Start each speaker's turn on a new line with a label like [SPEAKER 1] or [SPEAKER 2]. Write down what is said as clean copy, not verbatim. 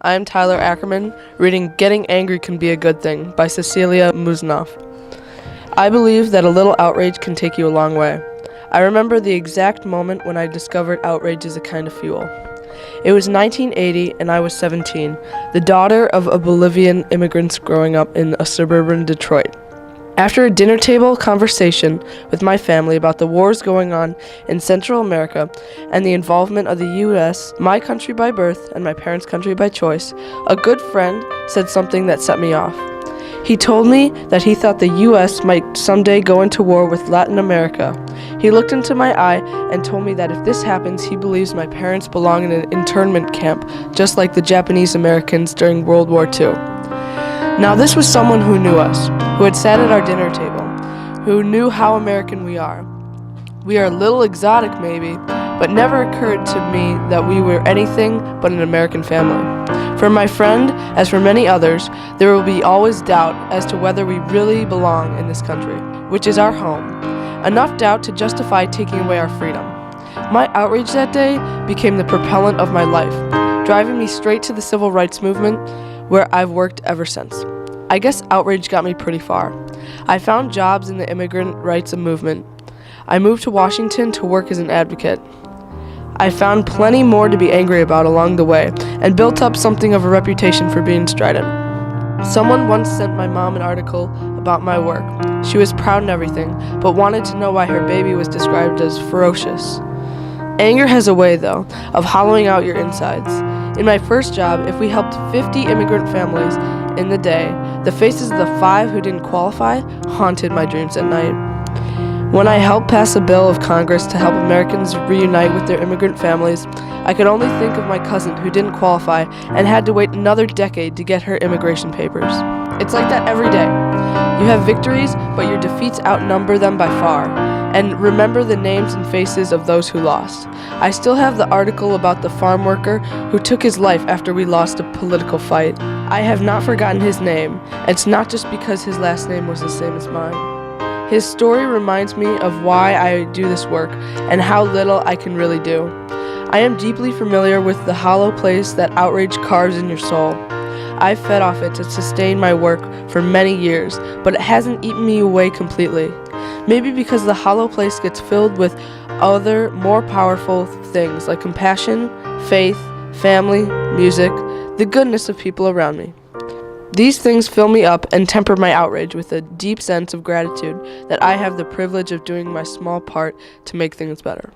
[SPEAKER 1] I am Tyler Ackerman, reading Getting Angry Can Be a Good Thing by Cecilia Musnoff. I believe that a little outrage can take you a long way. I remember the exact moment when I discovered outrage is a kind of fuel. It was 1980 and I was 17, the daughter of a Bolivian immigrants growing up in a suburban Detroit. After a dinner table conversation with my family about the wars going on in Central America and the involvement of the U.S., my country by birth and my parents' country by choice, a good friend said something that set me off. He told me that he thought the U.S. might someday go into war with Latin America. He looked into my eye and told me that if this happens, he believes my parents belong in an internment camp, just like the Japanese Americans during World War II. Now this was someone who knew us, who had sat at our dinner table, who knew how American we are. We are a little exotic maybe, but never occurred to me that we were anything but an American family. For my friend, as for many others, there will be always doubt as to whether we really belong in this country, which is our home. Enough doubt to justify taking away our freedom. My outrage that day became the propellant of my life, driving me straight to the civil rights movement, where I've worked ever since. I guess outrage got me pretty far. I found jobs in the immigrant rights movement. I moved to Washington to work as an advocate. I found plenty more to be angry about along the way, and built up something of a reputation for being strident. Someone once sent my mom an article about my work. She was proud and everything, but wanted to know why her baby was described as ferocious. Anger has a way, though, of hollowing out your insides. In my first job, if we helped 50 immigrant families in the day, the faces of the 5 who didn't qualify haunted my dreams at night. When I helped pass a bill of Congress to help Americans reunite with their immigrant families, I could only think of my cousin who didn't qualify and had to wait another decade to get her immigration papers. It's like that every day. You have victories, but your defeats outnumber them by far. And remember the names and faces of those who lost. I still have the article about the farm worker who took his life after we lost a political fight. I have not forgotten his name. It's not just because his last name was the same as mine. His story reminds me of why I do this work and how little I can really do. I am deeply familiar with the hollow place that outrage carves in your soul. I've fed off it to sustain my work for many years, but it hasn't eaten me away completely. Maybe because the hollow place gets filled with other, more powerful things like compassion, faith, family, music, the goodness of people around me. These things fill me up and temper my outrage with a deep sense of gratitude that I have the privilege of doing my small part to make things better.